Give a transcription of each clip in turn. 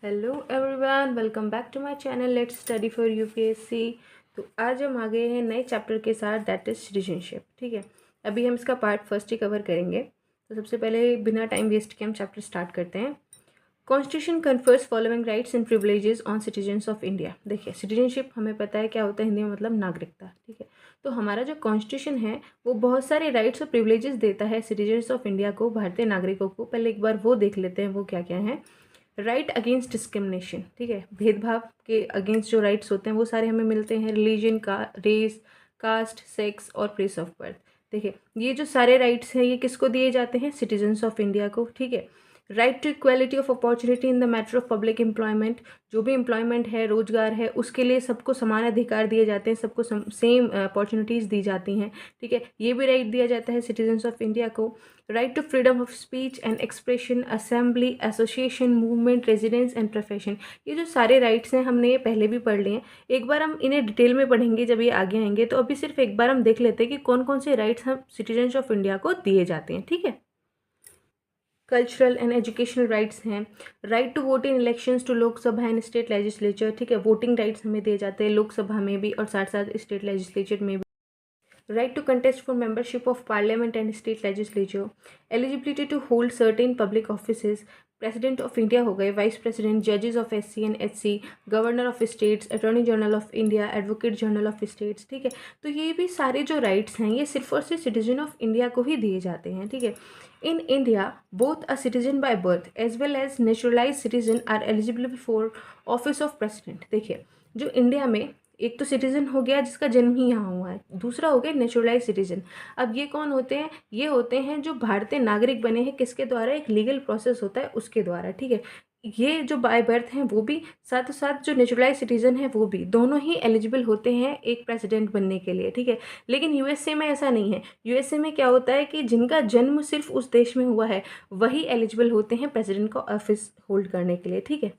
Hello everyone, welcome back to my channel let's study for UPSC. तो आज हम आ गए हैं नए चैप्टर के साथ, दैट इज़ सिटीजनशिप। ठीक है, अभी हम इसका पार्ट फर्स्ट ही कवर करेंगे। तो सबसे पहले बिना टाइम वेस्ट के हम चैप्टर स्टार्ट करते हैं। Constitution confers following rights and privileges on citizens of India. देखिए, सिटीजनशिप हमें पता है क्या होता है हिंदी में, मतलब नागरिकता। ठीक है, तो हमारा जो कॉन्स्टिट्यूशन है वो बहुत सारे राइट्स और प्रिविलेजेस देता है सिटीजन्स ऑफ इंडिया को, भारतीय नागरिकों को। पहले एक बार वो देख लेते हैं वो क्या क्या हैं। राइट अगेंस्ट डिस्क्रिमिनेशन, ठीक है, भेदभाव के अगेंस्ट जो राइट्स होते हैं वो सारे हमें मिलते हैं। रिलीजन का, रेस, कास्ट, सेक्स और प्लेस ऑफ बर्थ। देखिए, ये जो सारे राइट्स हैं ये किसको दिए जाते हैं? सिटीजन्स ऑफ इंडिया को। ठीक है, right to equality of opportunity in the matter of public employment. जो भी एम्प्लॉयमेंट है, रोजगार है, उसके लिए सबको समान अधिकार दिए जाते हैं, सबको सेम अपॉर्चुनिटीज़ दी जाती हैं। ठीक है, ये भी राइट दिया जाता है सिटीजन्स ऑफ इंडिया को। Right to freedom of speech and expression, assembly, association, movement, residence and profession. ये जो सारे राइट्स हैं हमने ये पहले भी पढ़ लिए हैं। एक बार हम इन्हें डिटेल में पढ़ेंगे जब ये आगे आएंगे। तो अभी सिर्फ एक बार हम देख लेते हैं कि कौन कौन से राइट्स हम सिटीजन्स ऑफ इंडिया को दिए जाते हैं। ठीक है, कल्चरल एंड एजुकेशनल राइट्स हैं। Right to vote in elections to Lok Sabha and state legislature. ठीक है, वोटिंग राइट्स हमें दिए जाते हैं लोकसभा में भी और साथ साथ स्टेट लेजिस्लेचर में भी। Right to contest for membership of parliament and state legislature, eligibility to hold certain public offices, president of India हो गए, वाइस प्रेसिडेंट, जजेस of SC and HC, governor of states, attorney general of India, advocate general of states. ठीक है, तो ये भी सारे जो राइट्स हैं ये सिर्फ और सिर्फ सिटीजन ऑफ इंडिया को ही दिए जाते हैं। ठीक है, in India both a citizen by birth as well as naturalize citizen are eligible for office of president. देखिए, जो इंडिया में एक तो सिटीजन हो गया जिसका जन्म ही यहाँ हुआ है, दूसरा हो गया नेचुरलाइज सिटीजन। अब ये कौन होते हैं? ये होते हैं जो भारतीय नागरिक बने हैं, किसके द्वारा? एक लीगल प्रोसेस होता है उसके द्वारा। ठीक है, ये जो बाय बर्थ हैं वो भी, साथ साथ जो नेचुरलाइज सिटीजन है वो भी, दोनों ही एलिजिबल होते हैं एक प्रेसिडेंट बनने के लिए। ठीक है, लेकिन यूएसए में ऐसा नहीं है। यूएसए में क्या होता है कि जिनका जन्म सिर्फ उस देश में हुआ है वही एलिजिबल होते हैं प्रेसिडेंट का ऑफिस होल्ड करने के लिए। ठीक है,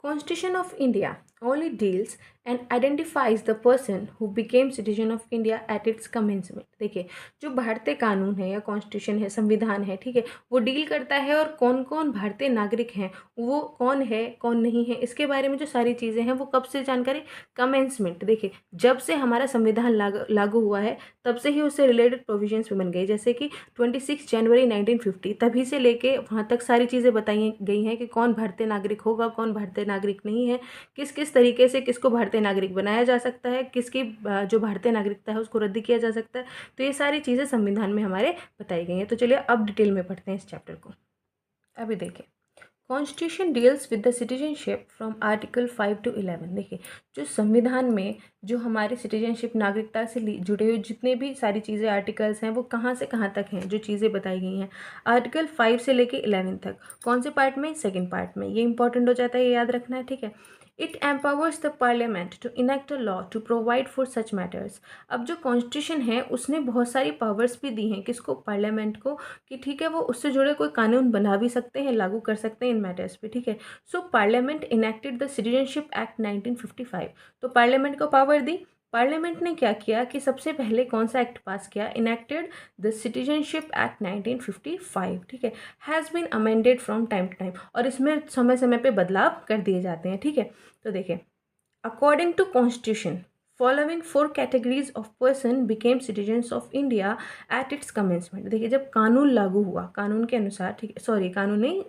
Constitution of India only deals and identifies the person who became citizen of India at its commencement। देखिए, जो भारतीय कानून है या कॉन्स्टिट्यूशन है, संविधान है, ठीक है, वो डील करता है और कौन कौन भारतीय नागरिक हैं, वो कौन है कौन नहीं है, इसके बारे में जो सारी चीज़ें हैं वो कब से जानकारी? कमेंसमेंट। देखिए, जब से हमारा संविधान लागू हुआ है तब से ही उससे रिलेटेड प्रोविजंस बन गई। जैसे कि 26 जनवरी 1950, तभी से लेके वहाँ तक सारी चीज़ें बताई गई हैं कि कौन भारतीय नागरिक होगा, कौन भारतीय नागरिक नहीं है, किस किस तरीके से किसको भारतीय नागरिक बनाया जा सकता है, किसकी जो भारतीय नागरिकता है उसको रद्द किया जा सकता है। तो ये सारी चीज़ें संविधान में हमारे बताई गई हैं। तो चलिए अब डिटेल में पढ़ते हैं इस चैप्टर को। अभी देखें, constitution deals with the citizenship from article 5 to 11। देखिए, जो संविधान में जो हमारी सिटीजनशिप, नागरिकता से जुड़े हुए जितने भी सारी चीज़ें, आर्टिकल्स हैं, वो कहाँ से कहाँ तक हैं जो चीज़ें बताई गई हैं? आर्टिकल 5 से लेके 11 तक। कौन से पार्ट में? सेकेंड पार्ट में। ये इंपॉर्टेंट हो जाता है, ये याद रखना है। ठीक है, it empowers the parliament to enact a law to provide for such matters. अब जो कॉन्स्टिट्यूशन है उसने बहुत सारी पावर्स भी दी हैं, किसको? पार्लियामेंट को, कि ठीक है वो उससे जुड़े कोई कानून बना भी सकते हैं, लागू कर सकते हैं इन मैटर्स पे। ठीक है, so parliament enacted the citizenship act 1955। तो पार्लियामेंट को पावर दी। पार्लियामेंट ने क्या किया कि सबसे पहले कौन सा एक्ट पास किया? Enacted the citizenship act 1955। ठीक है, has been amended from time to time, और इसमें समय समय पे बदलाव कर दिए जाते हैं। ठीक है, तो देखिए, according to constitution following 4 categories of person became citizens of India at its commencement. देखिए, जब कानून लागू हुआ, कानून के अनुसार, ठीक है, सॉरी कानून नहीं,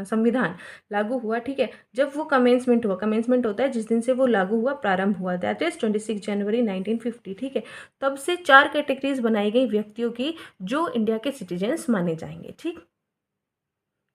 संविधान लागू हुआ। ठीक है, जब वो कमेंसमेंट हुआ, कमेंसमेंट होता है जिस दिन से वो लागू हुआ, प्रारंभ हुआ, दैट इज 26 जनवरी 1950। ठीक है, तब से 4 कैटेगरीज बनाई गई व्यक्तियों की जो इंडिया के सिटीजन्स माने जाएंगे। ठीक,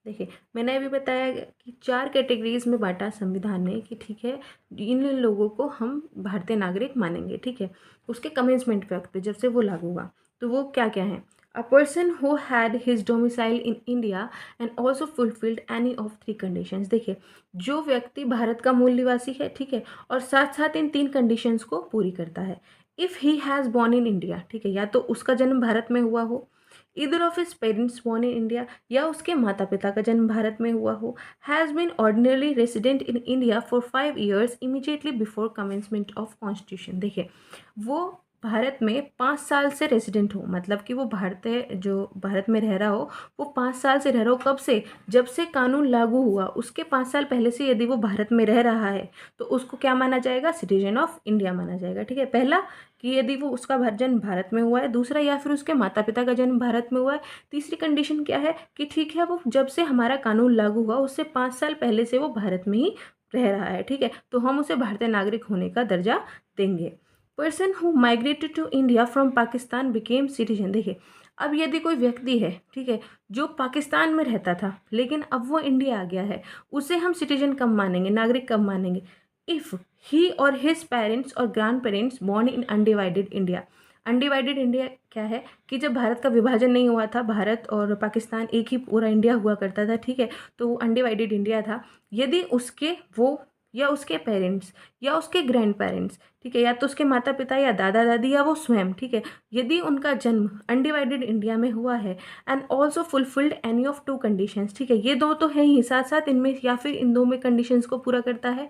देखिए, मैंने अभी बताया कि 4 कैटेगरीज में बांटा संविधान ने कि ठीक है इन लोगों को हम भारतीय नागरिक मानेंगे। ठीक है, उसके कमेंसमेंट वक्त पे जब से वो लागू हुआ, तो वो क्या क्या है? A person who had his domicile in India and also fulfilled any of 3 conditions. देखिए, जो व्यक्ति भारत का मूल निवासी है, ठीक है, और साथ साथ इन 3 कंडीशंस को पूरी करता है। If he has born in India, ठीक है, या तो उसका जन्म भारत में हुआ हो, either of his parents born in India, या उसके माता पिता का जन्म भारत में हुआ हो, has been ordinarily resident in India for 5 years immediately before commencement of constitution. देखिए, वो भारत में 5 साल से रेजिडेंट हो, मतलब कि वो भारत में रह रहा हो, वो 5 साल से रह रहा हो, कब से, जब से कानून लागू हुआ उसके 5 साल पहले से यदि वो भारत में रह रहा है तो उसको क्या माना जाएगा, सिटीजन ऑफ इंडिया माना जाएगा। ठीक है, पहला कि यदि वो उसका जन्म भारत में हुआ है, दूसरा या फिर उसके माता पिता का जन्म भारत में हुआ है, तीसरी कंडीशन क्या है कि ठीक है वो जब से हमारा कानून लागू हुआ उससे 5 साल पहले से वो भारत में ही रह रहा है। ठीक है, तो हम उसे भारतीय नागरिक होने का दर्जा देंगे। Person who migrated to India from Pakistan became citizen. देखिए, अब यदि कोई व्यक्ति है, ठीक है, जो पाकिस्तान में रहता था लेकिन अब वो इंडिया आ गया है, उसे हम सिटीजन कब मानेंगे, नागरिक कब मानेंगे, इफ़ ही और हिज पेरेंट्स और grand parents born in undivided India. Undivided India क्या है कि जब भारत का विभाजन नहीं हुआ था, भारत और पाकिस्तान एक ही पूरा इंडिया हुआ करता था। ठीक है, तो वो अनडिवाइडेड इंडिया था। यदि उसके वो या उसके पेरेंट्स या उसके ग्रैंड पेरेंट्स, ठीक है, या तो उसके माता पिता या दादा दादी या वो स्वयं, ठीक है, यदि उनका जन्म अनडिवाइडेड इंडिया में हुआ है and also fulfilled any of to conditions, ठीक है, ये दो तो है ही, साथ साथ इनमें या फिर इन दो में कंडीशंस को पूरा करता है।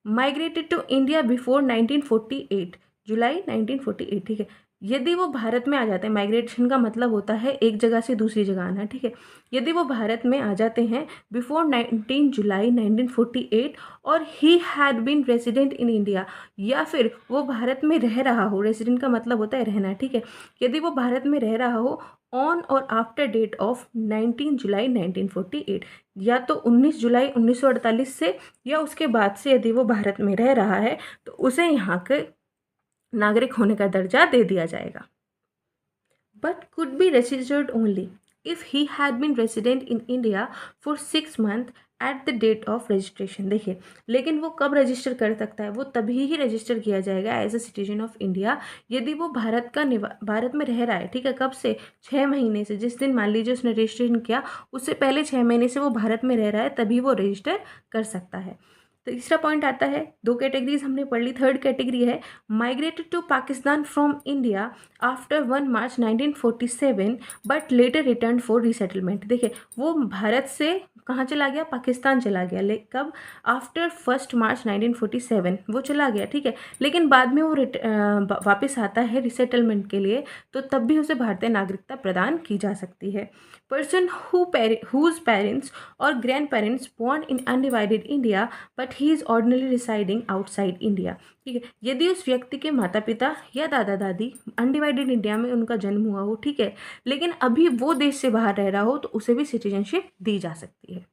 माइग्रेटेड टू इंडिया बिफोर 1948, जुलाई 1948, ठीक है, यदि वो भारत में आ जाते हैं, माइग्रेशन का मतलब होता है एक जगह से दूसरी जगह आना। ठीक है, यदि वो भारत में आ जाते हैं बिफोर 19 जुलाई 1948 और he had been resident in India, या फिर वो भारत में रह रहा हो, रेजिडेंट का मतलब होता है रहना। ठीक है, यदि वो भारत में रह रहा हो ऑन और आफ्टर डेट ऑफ 19 जुलाई 1948, या तो 19 जुलाई 1948 से या उसके बाद से यदि वो भारत में रह रहा है तो उसे यहाँ के नागरिक होने का दर्जा दे दिया जाएगा। But could be registered only if he had been resident in India for 6 month at the date of registration. देखिए, लेकिन वो कब रजिस्टर कर सकता है, वो तभी ही रजिस्टर किया जाएगा as a citizen of India यदि वो भारत में रह रहा है। ठीक है, कब से, 6 महीने से, जिस दिन मान लीजिए उसने रजिस्ट्रेशन किया उससे पहले 6 महीने से वो भारत में रह रहा है, तभी वो रजिस्टर कर सकता है। तीसरा पॉइंट आता है, 2 कैटेगरीज हमने पढ़ ली, थर्ड कैटेगरी है migrated to Pakistan from India after 1 March 1947 but later return for resettlement. देखिए, वो भारत से कहाँ चला गया, पाकिस्तान चला गया, कब, आफ्टर 1 मार्च 1947 वो चला गया। ठीक है, लेकिन बाद में वो वापस आता है रिसेटलमेंट के लिए, तो तब भी उसे भारतीय नागरिकता प्रदान की जा सकती है। पर्सन whose parents और grand parents born in undivided India but he is ordinarily residing outside India। ठीक है, यदि उस व्यक्ति के माता पिता या दादा दादी अनडिवाइडेड इंडिया में उनका जन्म हुआ हो, ठीक है, लेकिन अभी वो देश से बाहर रह रहा हो तो उसे भी सिटीजनशिप दी जा सकती है।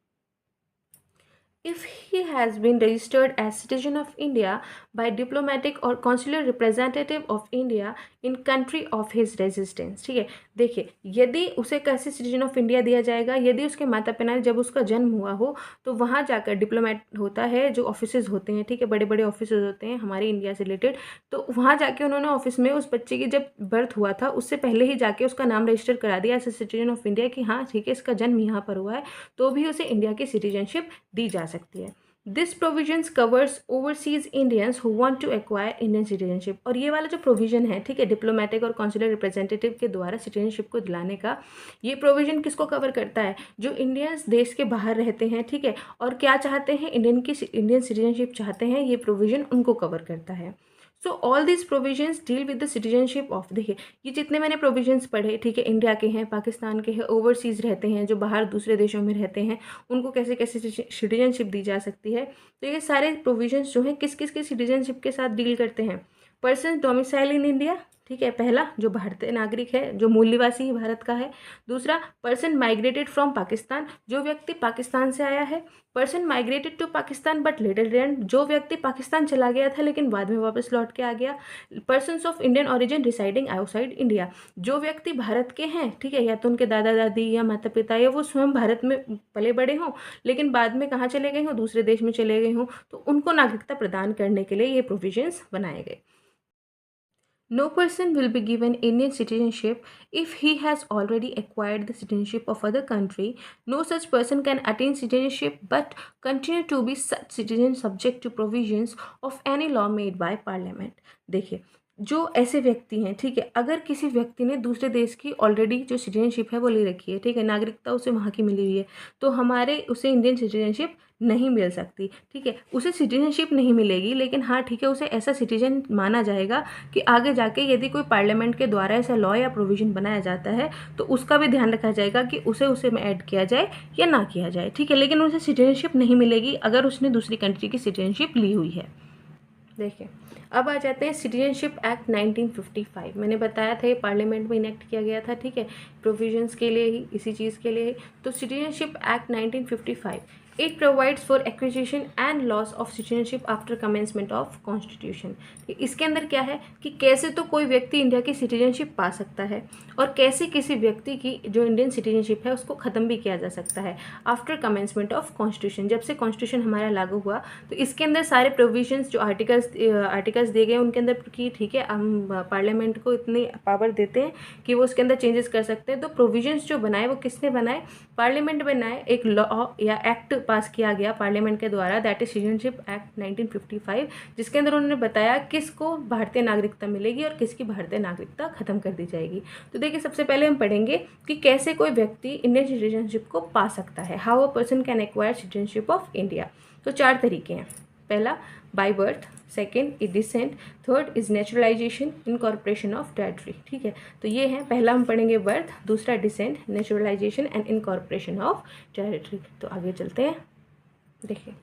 If he has been registered as citizen of India by diplomatic or consular representative of India in country of his residence। ठीक है, देखिए, यदि उसे कैसे सिटीजन ऑफ इंडिया दिया जाएगा, यदि उसके माता पिता ने जब उसका जन्म हुआ हो तो वहाँ जाकर डिप्लोमेट होता है, जो ऑफिसेज होते हैं, ठीक है, बड़े बड़े ऑफिसेज होते हैं हमारे इंडिया से रिलेटेड, तो वहाँ जाके उन्होंने ऑफिस में उस बच्चे की जब बर्थ हुआ था उससे पहले ही जाके उसका नाम रजिस्टर करा दिया as a citizen of India कि हाँ ठीक है इसका जन्म यहाँ पर हुआ है, तो भी उसे इंडिया की सिटीजनशिप दी जा सकती है। This provisions covers overseas Indians who want to acquire Indian citizenship. और ये वाला जो प्रोविजन है, ठीक है, डिप्लोमेटिक और कॉन्सुलर रिप्रेजेंटेटिव के द्वारा सिटीजनशिप को दिलाने का, ये प्रोविजन किसको कवर करता है, जो इंडियंस देश के बाहर रहते हैं, ठीक है, और क्या चाहते हैं, इंडियन सिटीजनशिप चाहते हैं, ये प्रोविजन उनको कवर करता है। So all this provisions deal with the citizenship of, देखिए ये जितने मैंने प्रोविजंस पढ़े, ठीक है, इंडिया के हैं, पाकिस्तान के हैं, ओवरसीज़ रहते हैं, जो बाहर दूसरे देशों में रहते हैं, उनको कैसे कैसे सिटीजनशिप दी जा सकती है, तो ये सारे प्रोविजंस जो हैं किस किस के सिटीजनशिप के साथ डील करते हैं। पर्सन डोमिसाइल इन इंडिया, ठीक है, पहला जो भारतीय नागरिक है, जो मूल निवासी भारत का है। दूसरा, पर्सन माइग्रेटेड फ्रॉम पाकिस्तान, जो व्यक्ति पाकिस्तान से आया है। Person migrated to Pakistan but later return, जो व्यक्ति पाकिस्तान चला गया था लेकिन बाद में वापस लौट के आ गया। Persons of Indian origin residing outside India, जो व्यक्ति भारत के हैं, ठीक है, या तो उनके दादा दादी या माता पिता या वो स्वयं भारत में पले बड़े हों लेकिन बाद में कहाँ चले गए हों, दूसरे देश में चले गए हों, तो उनको नागरिकता प्रदान करने के लिए ये प्रोविजंस बनाए गए। No person will be given Indian citizenship if he has already acquired the citizenship of other country. No such person can attain citizenship but continue to be such citizen subject to provisions of any law made by parliament। देखिए, जो ऐसे व्यक्ति हैं, ठीक है, अगर किसी व्यक्ति ने दूसरे देश की ऑलरेडी जो सिटीजनशिप है वो ले रखी है, ठीक है, नागरिकता उसे वहाँ की मिली हुई है, तो हमारे उसे इंडियन सिटीजनशिप नहीं मिल सकती, ठीक है, उसे सिटीजनशिप नहीं मिलेगी, लेकिन हाँ ठीक है, उसे ऐसा सिटीजन माना जाएगा कि आगे जाके यदि कोई पार्लियामेंट के द्वारा ऐसा लॉ या प्रोविजन बनाया जाता है तो उसका भी ध्यान रखा जाएगा कि उसे में ऐड किया जाए या ना किया जाए, ठीक है, लेकिन उसे सिटीजनशिप नहीं मिलेगी अगर उसने दूसरी कंट्री की सिटीजनशिप ली हुई है। देखिए, अब आ जाते हैं सिटीजनशिप एक्ट 1955। मैंने बताया था ये पार्लियामेंट में इनेक्ट किया गया था, ठीक है, प्रोविजंस के लिए ही, इसी चीज़ के लिए ही। तो citizenship act 1955 it provides for acquisition and loss of citizenship after commencement of constitution. इसके अंदर क्या है कि कैसे तो कोई व्यक्ति इंडिया की सिटीजनशिप पा सकता है और कैसे किसी व्यक्ति की जो इंडियन सिटीजनशिप है उसको ख़त्म भी किया जा सकता है आफ्टर कमेंसमेंट ऑफ कॉन्स्टिट्यूशन। जब से कॉन्स्टिट्यूशन हमारा लागू हुआ तो इसके अंदर सारे प्रोविजंस जो आर्टिकल्स दिए गए उनके अंदर कि ठीक है, हम पार्लियामेंट को इतनी पावर देते हैं कि वो उसके अंदर चेंजेस कर सकते हैं। तो प्रोविजंस जो बनाए वो किसने बनाए? पार्लियामेंट बनाए। एक लॉ या एक्ट पास किया गया पार्लियामेंट के द्वारा, दैट इज सिटीजनशिप एक्ट 1955, जिसके अंदर उन्होंने बताया किसको भारतीय नागरिकता मिलेगी और किसकी भारतीय नागरिकता खत्म कर दी जाएगी। तो देखिए, सबसे पहले हम पढ़ेंगे कि कैसे कोई व्यक्ति इंडियन सिटीजनशिप को पा सकता है, how a person can acquire citizenship of India. तो 4 तरीके हैं। पहला by birth, second is descent, third is naturalisation, incorporation of territory. ठीक है, तो ये है, पहला हम पढ़ेंगे बर्थ, दूसरा descent, naturalisation and incorporation of territory. तो आगे चलते हैं। देखिए,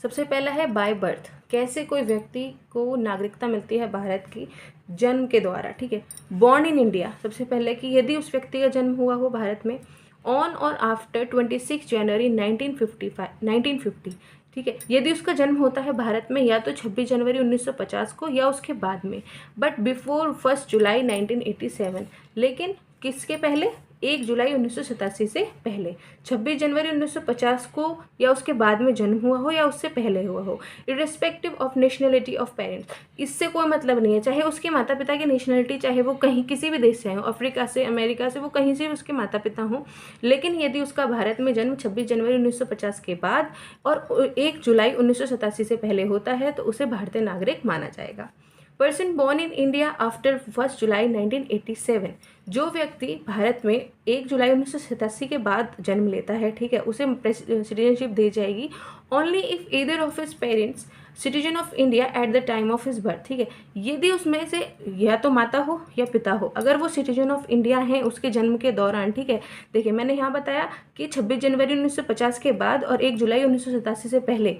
सबसे पहला है बाय बर्थ, कैसे कोई व्यक्ति को नागरिकता मिलती है भारत की जन्म के द्वारा। ठीक है, बॉर्न इन इंडिया, सबसे पहले कि यदि उस व्यक्ति का जन्म हुआ हो भारत में ऑन और आफ्टर 26 जनवरी 1950। ठीक है, यदि उसका जन्म होता है भारत में या तो 26 जनवरी 1950 को या उसके बाद में, बट बिफोर 1 जुलाई 1987, लेकिन किसके पहले? 1 जुलाई 1987 से पहले। 26 जनवरी 1950 को या उसके बाद में जन्म हुआ हो या उससे पहले हुआ हो, irrespective of nationality of parents. इससे कोई मतलब नहीं है, चाहे उसके माता पिता की नेशनलिटी, चाहे वो कहीं किसी भी देश से हो, अफ्रीका से, अमेरिका से, वो कहीं से भी उसके माता पिता हों, लेकिन यदि उसका भारत में जन्म 26 जनवरी 1950 के बाद और 1 जुलाई 1987 से पहले होता है तो उसे भारतीय नागरिक माना जाएगा। Person born in India after 1 जुलाई 1987, जो व्यक्ति भारत में 1 जुलाई 1987 के बाद जन्म लेता है, ठीक है, उसे सिटीजनशिप दी जाएगी only if either of his parents citizen of India at the time of his birth. ठीक है, यदि उसमें से या तो माता हो या पिता हो, अगर वो सिटीजन ऑफ इंडिया हैं उसके जन्म के दौरान। ठीक है, देखिए मैंने यहाँ बताया कि 26 जनवरी 1950 के बाद और 1 जुलाई 1987 से पहले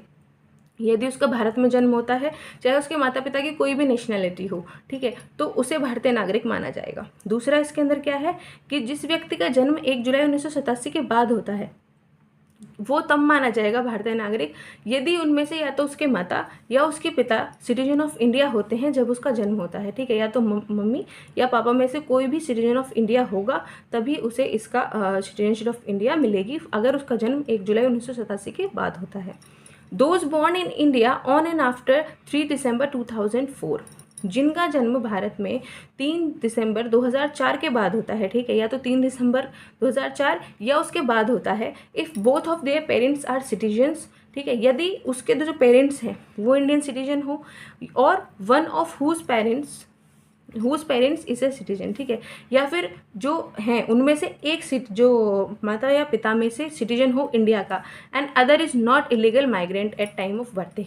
यदि उसका भारत में जन्म होता है, चाहे उसके माता पिता की कोई भी नेशनलिटी हो, ठीक है, तो उसे भारतीय नागरिक माना जाएगा। दूसरा इसके अंदर क्या है कि जिस व्यक्ति का जन्म 1 जुलाई 1987 के बाद होता है वो तब माना जाएगा भारतीय नागरिक यदि उनमें से या तो उसके माता या उसके पिता सिटीजन ऑफ इंडिया होते हैं जब उसका जन्म होता है। ठीक है, या तो मम्मी या पापा में से कोई भी सिटीजन ऑफ इंडिया होगा, तभी उसे इसका सिटीजनशिप ऑफ इंडिया मिलेगी अगर उसका जन्म 1 जुलाई 1987 के बाद होता है। Those born in India on and after 3 December 2004, जिनका जन्म भारत में 3 दिसंबर 2004 के बाद होता है, ठीक है, या तो 3 दिसंबर 2004 या उसके बाद होता है, if both of their parents are citizens. ठीक है, यदि उसके जो पेरेंट्स हैं वो इंडियन सिटीजन हो और one of whose parents is a citizen. ठीक है, या फिर जो हैं उनमें से एक जो माता या पिता में से सिटीजन हो इंडिया का, and other is not illegal migrant at time of birth.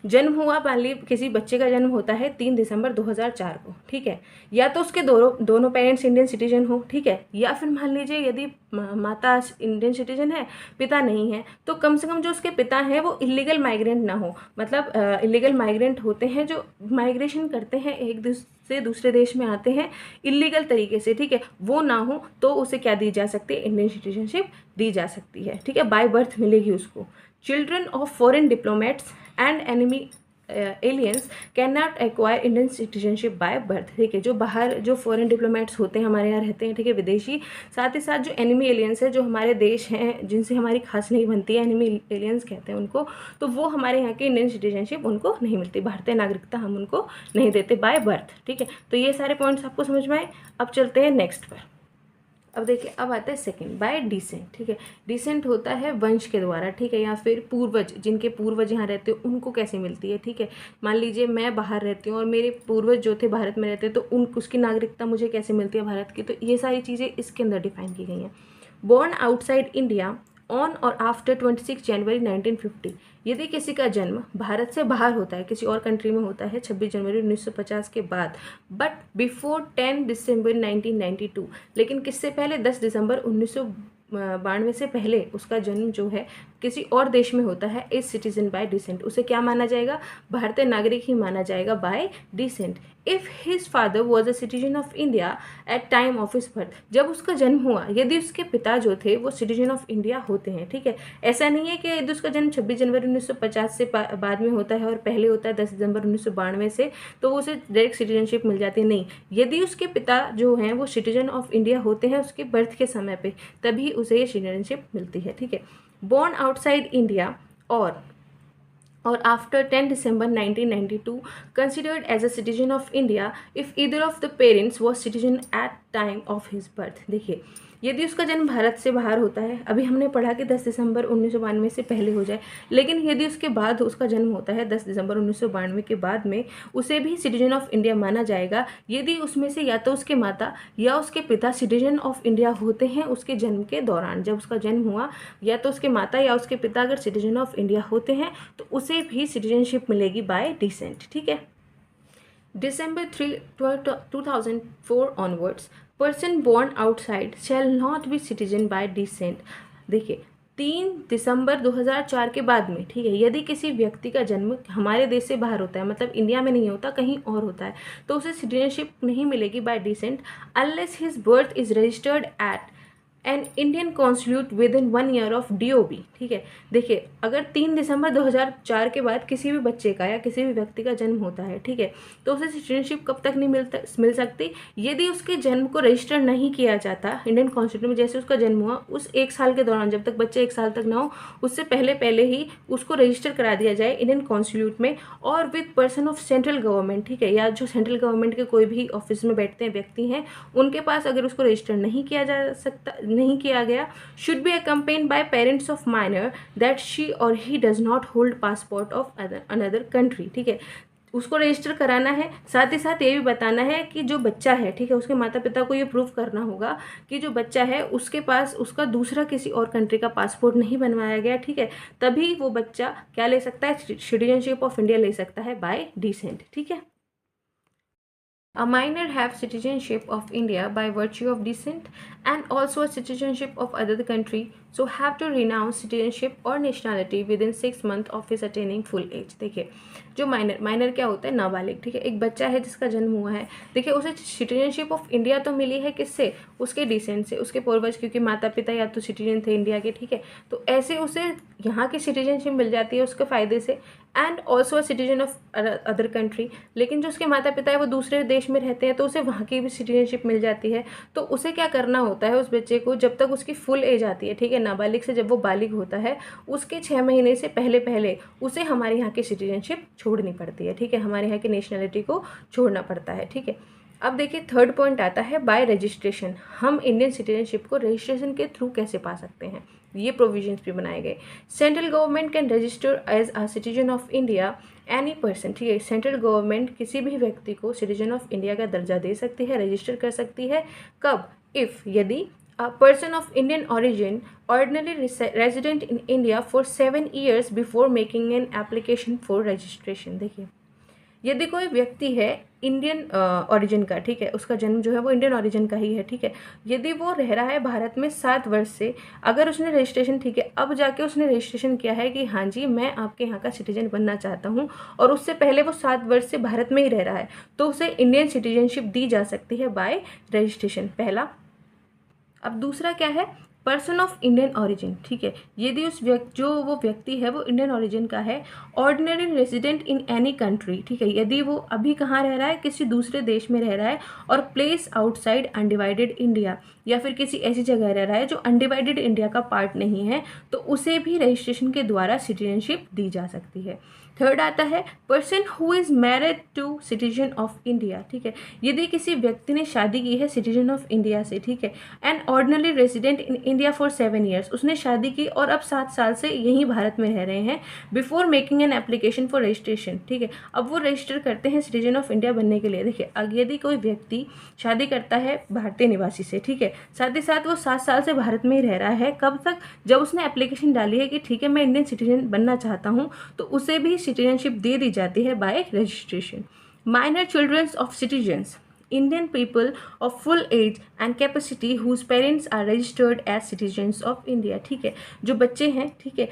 जन्म हुआ, मान ली किसी बच्चे का जन्म होता है 3 दिसंबर 2004 को, ठीक है, या तो उसके दोनों पेरेंट्स इंडियन सिटीजन हो, ठीक है, या फिर मान लीजिए यदि माता इंडियन सिटीजन है, पिता नहीं है, तो कम से कम जो उसके पिता हैं वो इलीगल माइग्रेंट ना हो। मतलब इलीगल माइग्रेंट होते हैं जो माइग्रेशन करते हैं, एक देश से दूसरे देश में आते हैं इलीगल तरीके से, ठीक है, वो ना हो तो उसे क्या दी जा सकती है? इंडियन सिटीजनशिप दी जा सकती है। ठीक है, बाय बर्थ मिलेगी उसको। Children of foreign diplomats and enemy aliens can not acquire Indian citizenship by birth. ठीक है, जो बाहर जो फॉरेन डिप्लोमेट्स होते हैं हमारे यहाँ रहते हैं, ठीक है, विदेशी, साथ ही साथ जो एनिमी एलियंस है जो हमारे देश हैं जिनसे हमारी खास नहीं बनती है, एनिमी एलियंस कहते हैं उनको, तो वो हमारे यहाँ की इंडियन सिटीजनशिप उनको नहीं मिलती, भारतीय नागरिकता हम उनको नहीं देते बाय बर्थ। ठीक है, तो ये सारे पॉइंट्स आपको समझ में आए। अब चलते हैं नेक्स्ट पर। अब देखिए, अब आता है सेकंड, बाय डिसेंट। ठीक है, डिसेंट होता है वंश के द्वारा, ठीक है, या फिर पूर्वज, जिनके पूर्वज यहाँ रहते हो उनको कैसे मिलती है। ठीक है, मान लीजिए मैं बाहर रहती हूँ और मेरे पूर्वज जो थे भारत में रहते, तो उसकी नागरिकता मुझे कैसे मिलती है भारत की, तो ये सारी चीज़ें इसके अंदर डिफाइन की गई हैं। बोर्न आउटसाइड इंडिया ऑन और आफ्टर 26 जनवरी 1950, यदि किसी का जन्म भारत से बाहर होता है, किसी और कंट्री में होता है 26 जनवरी 1950 के बाद, बट बिफोर 10 दिसंबर 1992, लेकिन किससे पहले 10 दिसंबर 1992 से पहले उसका जन्म जो है किसी और देश में होता है, इज सिटीजन बाय डिसेंट, उसे क्या माना जाएगा, भारतीय नागरिक ही माना जाएगा bye decent. If his father was a citizen of India eight time of his birth, जब उसका जन्म हुआ, यदि उसके पिता जो थे वो सिटीजन ऑफ इंडिया होते हैं। ठीक है, ऐसा नहीं है कि यदि उसका जन्म 26 जनवरी 1950 से बाद में होता है और पहले होता है 10 दिसंबर 1992 से, तो वो उसे डायरेक्ट सिटीजनशिप मिल जाती है। नहीं, यदि उसके पिता जो हैं वो सिटीजन ऑफ इंडिया होते हैं उसके बर्थ के समय पे, तभी उसे ये सिटीजनशिप मिलती है। ठीक है, born outside India or after 10 December 1992 considered as a citizen of India if either of the parents was citizen at time of his birth। देखिए, यदि उसका जन्म भारत से बाहर होता है, अभी हमने पढ़ा कि 10 दिसंबर 1992 से पहले हो जाए, लेकिन यदि उसके बाद उसका जन्म होता है 10 दिसंबर 1992 के बाद में, उसे भी सिटीजन ऑफ इंडिया माना जाएगा यदि उसमें से या तो उसके माता या उसके पिता सिटीजन ऑफ इंडिया होते हैं उसके जन्म के दौरान। जब उसका जन्म हुआ, या तो उसके माता या उसके पिता अगर सिटीजन ऑफ इंडिया होते हैं तो उसे भी सिटीजनशिप मिलेगी बाय डिसेंट। ठीक है, December 3, 2004 onwards, person born outside shall not be citizen by descent। देखिए, 3 दिसंबर 2004 के बाद में, ठीक है, यदि किसी व्यक्ति का जन्म हमारे देश से बाहर होता है, मतलब इंडिया में नहीं होता, कहीं और होता है, तो उसे सिटीजनशिप नहीं मिलेगी bye decent unless his birth is registered eight an Indian consulate with in 1 year of DOB। ठीक है, देखिए, अगर 3 दिसंबर 2004 के बाद किसी भी बच्चे का या किसी भी व्यक्ति का जन्म होता है, ठीक है, तो उसे सिटीजनशिप कब तक नहीं मिल सकती, यदि उसके जन्म को रजिस्टर नहीं किया जाता इंडियन कॉन्स्टिट्यूशन में। जैसे उसका जन्म हुआ उस 1 साल के दौरान, जब तक बच्चे 1 साल तक ना हो, उससे पहले ही उसको रजिस्टर करा दिया जाए इंडियन कॉन्स्टिट्यूट में और with person of central government. ठीक है, या जो सेंट्रल गवर्नमेंट के कोई भी ऑफिस में बैठते हैं व्यक्ति हैं, उनके पास अगर उसको रजिस्टर नहीं किया गया, should be accompanied by parents of minor that she और he does not hold passport of another country. ठीक है, उसको रजिस्टर कराना है, साथ ही साथ ये भी बताना है कि जो बच्चा है, ठीक है, उसके माता पिता को ये प्रूव करना होगा कि जो बच्चा है उसके पास उसका दूसरा किसी और कंट्री का पासपोर्ट नहीं बनवाया गया। ठीक है, तभी वो बच्चा क्या ले सकता है, सिटीजनशिप ऑफ इंडिया ले सकता है बाय डिसेंट। ठीक है, a minor have citizenship of India by virtue of descent and also a citizenship of other country, so have to renounce citizenship or nationality within 6 months of his attaining full age। देखिए, जो minor क्या होता है, नाबालिग। ठीक है, एक बच्चा है जिसका जन्म हुआ है, देखिए, उसे सिटीजनशिप ऑफ इंडिया तो मिली है किससे, उसके डिसेंट से, उसके पूर्वज, क्योंकि माता पिता या तो सिटीजन थे इंडिया के। ठीक है, तो ऐसे उसे यहाँ की सिटीजनशिप मिल जाती है उसके फ़ायदे से, and also a citizen of other country. लेकिन जो उसके माता पिता है वो दूसरे देश में रहते हैं, तो उसे वहाँ की भी सिटीजनशिप मिल जाती है। तो उसे क्या करना होता है, उस बच्चे को जब तक उसकी फुल एज आती है, ठीक है, नाबालिग से जब वो बालिग होता है, उसके 6 महीने से पहले उसे हमारे यहाँ की सिटीजनशिप छोड़नी पड़ती है। ठीक है, हमारे यहाँ की नेशनलिटी को छोड़ना पड़ता है। ठीक है, अब देखिए, थर्ड पॉइंट आता है बाय रजिस्ट्रेशन। हम इंडियन सिटीजनशिप को रजिस्ट्रेशन के थ्रू कैसे पा सकते हैं, ये प्रोविजंस भी बनाए गए। Central government can register as a citizen of India any person. ठीक है, सेंट्रल गवर्नमेंट किसी भी व्यक्ति को सिटीजन ऑफ इंडिया का दर्जा दे सकती है, रजिस्टर कर सकती है। कब, इफ़, यदि a person of Indian origin ordinarily resident in India for 7 years before making an application for registration। देखिए, यदि कोई व्यक्ति है इंडियन ओरिजिन का, ठीक है, उसका जन्म जो है वो इंडियन ओरिजिन का ही है, ठीक है, यदि वो रह रहा है भारत में 7 वर्ष से, अगर उसने रजिस्ट्रेशन, ठीक है, अब जाके उसने रजिस्ट्रेशन किया है कि हाँ जी मैं आपके यहाँ का सिटीजन बनना चाहता हूँ, और उससे पहले वो 7 वर्ष से भारत में ही रह रहा है, तो उसे इंडियन सिटीजनशिप दी जा सकती है बाय रजिस्ट्रेशन, पहला। अब दूसरा क्या है, पर्सन ऑफ इंडियन ओरिजिन। ठीक है, यदि जो वो व्यक्ति है वो इंडियन ओरिजिन का है, ordinary resident in any country. ठीक है, यदि वो अभी कहाँ रह रहा है, किसी दूसरे देश में रह रहा है, और प्लेस आउटसाइड अनडिवाइडेड इंडिया, या फिर किसी ऐसी जगह रह रहा है जो अनडिवाइडेड इंडिया का पार्ट नहीं है, तो उसे भी रजिस्ट्रेशन के द्वारा सिटीजनशिप दी जा सकती है। थर्ड आता है person who is married to citizen of India, ठीक है। यदि किसी व्यक्ति ने शादी की है सिटीजन ऑफ इंडिया से, ठीक है, and ordinary resident in India for 7 years, उसने शादी की और अब 7 साल से यहीं भारत में रह रहे हैं, before making an application for registration, ठीक है। अब वो रजिस्टर करते हैं सिटीजन ऑफ इंडिया बनने के लिए। देखिए, यदि कोई व्यक्ति शादी करता है भारतीय निवासी से, ठीक है, साथ ही साथ वो 7 साल से भारत में ही रह रहा है, कब तक? जब उसने एप्लीकेशन डाली है कि ठीक है मैं इंडियन सिटीजन बनना चाहता हूँ, तो उसे भी सिटीजनशिप दे दी जाती है by registration. Minor childrens of citizens, Indian people of full age and capacity whose parents are registered as citizens of India, ठीक है। जो बच्चे हैं, ठीक है,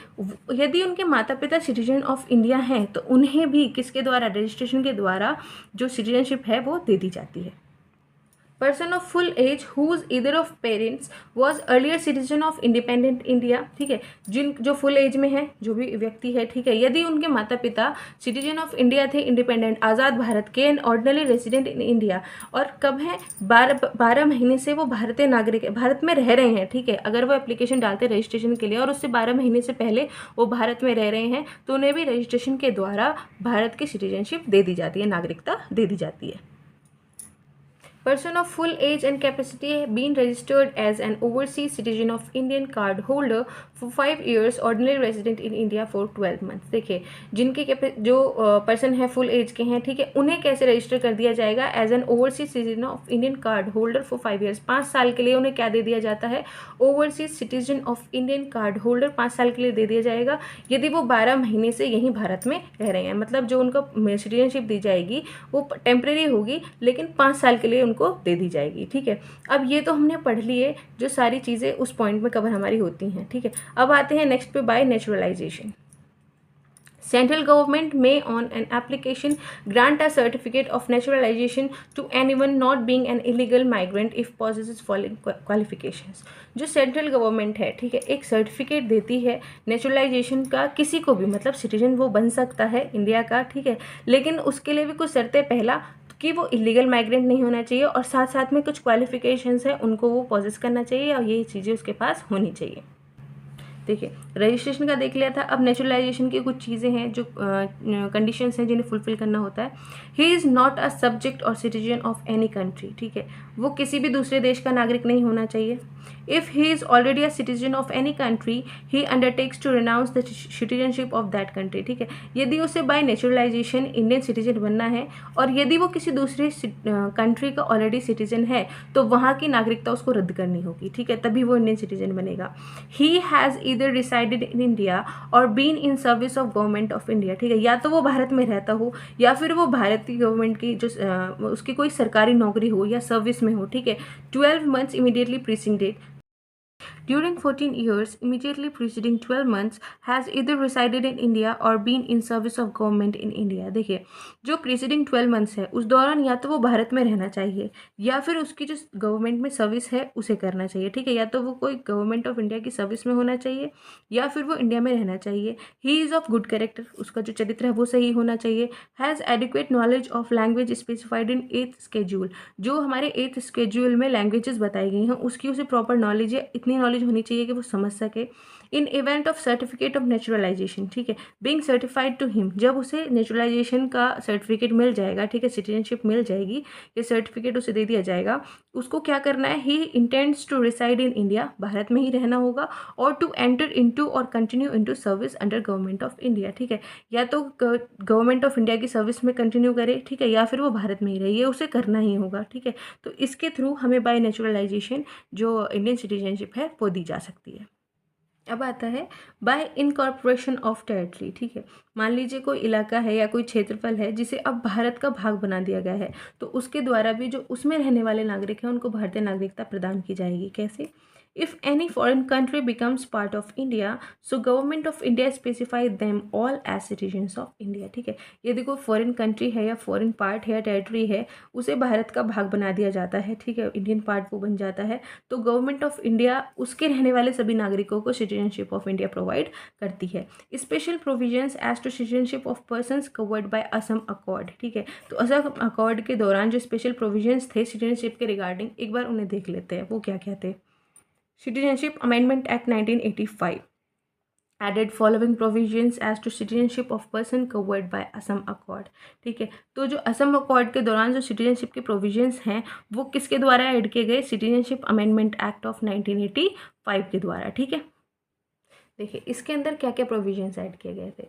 यदि उनके माता पिता सिटीजन ऑफ इंडिया हैं तो उन्हें भी किसके द्वारा? रजिस्ट्रेशन के द्वारा जो सिटीजनशिप है वो दे दी जाती है। Person of full age whose either of parents was earlier citizen of independent India, ठीक है। जो फुल एज में है, जो भी व्यक्ति है, ठीक है, यदि उनके माता पिता सिटीजन ऑफ इंडिया थे, इंडिपेंडेंट आज़ाद भारत के, and ordinary resident in India, और कब है? 12 महीने से वो भारतीय नागरिक भारत में रह रहे हैं, ठीक है। अगर वो एप्लीकेशन डालते हैं रजिस्ट्रेशन के लिए और उससे 12 महीने से पहले वो भारत में रह रहे हैं, तो उन्हें भी रजिस्ट्रेशन के द्वारा भारत की सिटीजनशिप दे दी जाती है, नागरिकता दे दी जाती है। Person of full age and capacity being registered as an overseas citizen of Indian card holder for 5 years, ordinary resident in India for 12 months। देखिए, जिनके जो पर्सन है फुल एज के हैं, ठीक है, उन्हें कैसे रजिस्टर कर दिया जाएगा? As an overseas citizen of Indian card holder for 5 years, 5 साल के लिए उन्हें क्या दे दिया जाता है? Overseas citizen of Indian card holder 5 साल के लिए दे दिया जाएगा, यदि वो 12 महीने से यहीं भारत में रह रहे हैं। मतलब जो उनको सिटीजनशिप दी जाएगी वो टेम्परेरी होगी, लेकिन 5 साल के लिए उनको दे दी जाएगी, ठीक है। अब ये तो हमने पढ़ लिए जो सारी चीज़ें उस पॉइंट में कवर हमारी होती हैं, ठीक है। अब आते हैं नेक्स्ट पे, bye naturalisation. Central government may on an application grant a certificate of naturalization to anyone not being an illegal migrant if possesses following qualifications। जो सेंट्रल गवर्नमेंट है, ठीक है, एक सर्टिफिकेट देती है नेचुरलाइजेशन का किसी को भी, मतलब सिटीजन वो बन सकता है इंडिया का, ठीक है, लेकिन उसके लिए भी कुछ शर्तें। पहला कि वो इलीगल माइग्रेंट नहीं होना चाहिए, और साथ साथ में कुछ क्वालिफिकेशंस हैं उनको वो पॉजेस करना चाहिए, और यही चीज़ें उसके पास होनी चाहिए। देखिए, रजिस्ट्रेशन का देख लिया था, अब नेचुरलाइजेशन की कुछ चीज़ें हैं जो कंडीशंस हैं जिन्हें फुलफिल करना होता है। He is not a subject और सिटीजन ऑफ एनी कंट्री, ठीक है, वो किसी भी दूसरे देश का नागरिक नहीं होना चाहिए। If he is already a citizen of any country he undertakes to renounce the citizenship of that country, ठीक है। यदि उसे बाय नेचुरलाइजेशन इंडियन सिटीजन बनना है, और यदि वो किसी दूसरे कंट्री का ऑलरेडी सिटीजन है, तो वहाँ की नागरिकता उसको रद्द करनी होगी, ठीक है, तभी वो इंडियन सिटीजन बनेगा। He has either resided in India और been in service of government of India, ठीक है, या तो वो भारत में रहता हो या फिर वो भारतीय गवर्नमेंट की जो उसकी कोई सरकारी नौकरी हो या सर्विस में हो, ठीक है। 12 months immediately preceding date, during 14 years immediately preceding 12 months has either resided in India or been in service of government in India। देखिए, जो preceding 12 months है उस दौरान या तो वो भारत में रहना चाहिए या फिर उसकी जो गवर्नमेंट में सर्विस है उसे करना चाहिए, ठीक है, या तो वो कोई गवर्नमेंट ऑफ इंडिया की सर्विस में होना चाहिए या फिर वो इंडिया में रहना चाहिए। He is of good character, उसका जो चरित्र है वो सही होना चाहिए। Has adequate knowledge of language specified in 8th schedule, जो हमारे 8th schedule में लैंग्वेजेस बताई गई हैं उसकी उसे प्रॉपर नॉलेज है, इतनी नॉलेज होनी चाहिए कि वो समझ सके। इन event of certificate of naturalisation, ठीक है, बीइंग सर्टिफाइड टू हिम, जब उसे नेचुरलाइजेशन का सर्टिफिकेट मिल जाएगा, ठीक है, सिटीजनशिप मिल जाएगी, ये सर्टिफिकेट उसे दे दिया जाएगा, उसको क्या करना है? He intends to reside in India, भारत में ही रहना होगा, और to enter into or continue into service under government of India, ठीक है, या तो गवर्नमेंट ऑफ इंडिया की सर्विस में कंटिन्यू करे, ठीक है, या फिर वो भारत में ही रहे, ये उसे करना ही होगा, ठीक है। तो इसके थ्रू हमें बाय नेचुरलाइजेशन जो इंडियन सिटीजनशिप है वो दी जा सकती है। अब आता है बाय इनकॉर्पोरेशन ऑफ टेरिटरी, ठीक है, मान लीजिए कोई इलाका है या कोई क्षेत्रफल है जिसे अब भारत का भाग बना दिया गया है, तो उसके द्वारा भी जो उसमें रहने वाले नागरिक हैं उनको भारतीय नागरिकता प्रदान की जाएगी। कैसे? If any foreign country becomes part of India so government of India specify them all as citizens of India. ठीक है, यदि कोई फॉरेन कंट्री है या फॉरेन पार्ट है या टेरिटरी है, उसे भारत का भाग बना दिया जाता है। ठीक है, इंडियन पार्ट वो बन जाता है, तो गवर्नमेंट ऑफ इंडिया उसके रहने वाले सभी नागरिकों को सिटीजनशिप ऑफ इंडिया प्रोवाइड करती है। Special provisions as to citizenship of persons covered by Assam accord. ठीक है, तो असम अकॉर्ड के दौरान जो स्पेशल प्रोविजंस थे सिटीजनशिप के रिगार्डिंग, एक बार उन्हें देख लेते हैं वो क्या क्या थे। Citizenship amendment act 1985 added following provisions as to citizenship of person covered by Assam accord. ठीक है, तो जो असम अकॉर्ड के दौरान जो सिटीजनशिप के प्रोविजंस हैं वो किसके द्वारा ऐड किए गए, सिटीजनशिप अमेंडमेंट एक्ट ऑफ 1985 के द्वारा। ठीक है, देखिए इसके अंदर क्या क्या प्रोविजंस ऐड किए गए थे।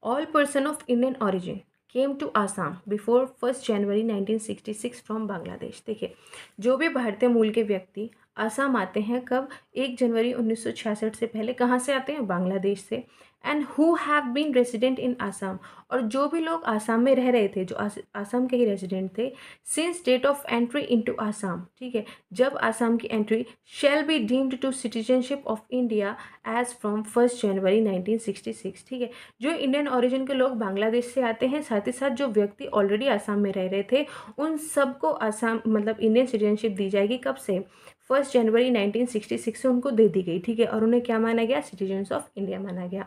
All person of Indian origin came to Assam before 1 January 1966 from Bangladesh. देखिए, जो भी भारतीय मूल के व्यक्ति आसाम आते हैं, कब, 1 जनवरी 1966 से पहले कहाँ से आते हैं, बांग्लादेश से। And who have been resident in Assam, और जो भी लोग आसाम में रह रहे थे, जो आसाम के ही रेसिडेंट थे, since date of entry into Assam. ठीक है, जब आसाम की entry, shall be deemed to citizenship of India as from 1 January 1966। ठीक है, जो इंडियन ओरिजिन के लोग बांग्लादेश से आते हैं, साथ ही साथ जो व्यक्ति ऑलरेडी आसाम में रह रहे थे, उन सबको आसाम मतलब इंडियन सिटीजनशिप दी जाएगी। कब से, 1 जनवरी 1966 से उनको दे दी गई। ठीक है, और उन्हें क्या माना गया, सिटीजन्स ऑफ इंडिया माना गया।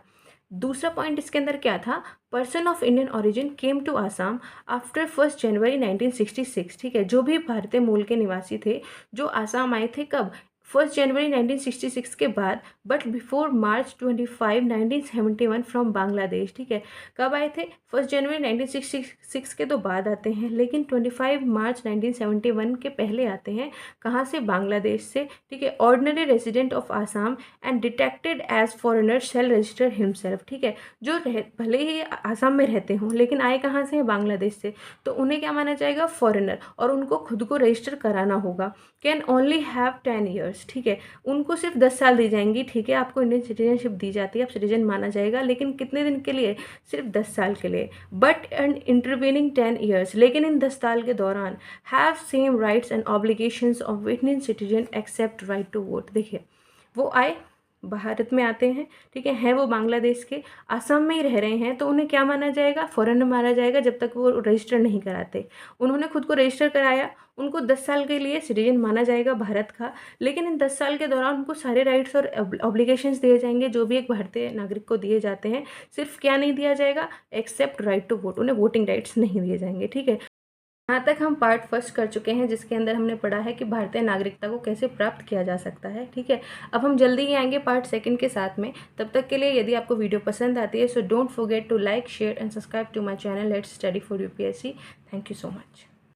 दूसरा पॉइंट इसके अंदर क्या था, person of Indian origin came to Assam after 1 January 1966। ठीक है, जो भी भारतीय मूल के निवासी थे जो आसाम आए थे, कब, 1 जनवरी 1966 के बाद, but before March 25, 1971 from Bangladesh. ठीक है, कब आए थे, 1 जनवरी 1966 के तो बाद आते हैं, लेकिन 25 मार्च 1971 के पहले आते हैं। कहाँ से, बांग्लादेश से। ठीक है, ordinary resident of Assam and detected as foreigner shall register himself. ठीक है, जो भले ही आसाम में रहते हों लेकिन आए कहाँ से, बांग्लादेश से, तो उन्हें क्या माना जाएगा, फॉरेनर, और उनको खुद को रजिस्टर कराना होगा। Can only have 10 years. ठीक है, उनको सिर्फ 10 साल दी जाएंगी। ठीक है, आपको इंडियन सिटीजनशिप दी जाती है, आप सिटीजन माना जाएगा, लेकिन कितने दिन के लिए, सिर्फ 10 साल के लिए। बट एंड इंटरवीनिंग 10 ईयर्स, लेकिन इन 10 साल के दौरान have same rights and obligations of Indian citizen except right to vote. देखिए, वो आए, भारत में आते हैं, ठीक है वो बांग्लादेश के, आसाम में ही रह रहे हैं, तो उन्हें क्या माना जाएगा, फॉरेनर माना जाएगा जब तक वो रजिस्टर नहीं कराते। उन्होंने खुद को रजिस्टर कराया, उनको 10 साल के लिए सिटीजन माना जाएगा भारत का, लेकिन इन 10 साल के दौरान उनको सारे राइट्स और ऑब्लिगेशंस दिए जाएंगे जो भी एक भारतीय नागरिक को दिए जाते हैं। सिर्फ क्या नहीं दिया जाएगा, एक्सेप्ट राइट टू वोट, उन्हें वोटिंग राइट्स नहीं दिए जाएंगे। ठीक है, यहाँ तक हम पार्ट फर्स्ट कर चुके हैं, जिसके अंदर हमने पढ़ा है कि भारतीय नागरिकता को कैसे प्राप्त किया जा सकता है। ठीक है, अब हम जल्दी ही आएंगे पार्ट सेकंड के साथ में। तब तक के लिए यदि आपको वीडियो पसंद आती है so don't forget to like, share and subscribe to my channel let's study for UPSC. Thank you so much.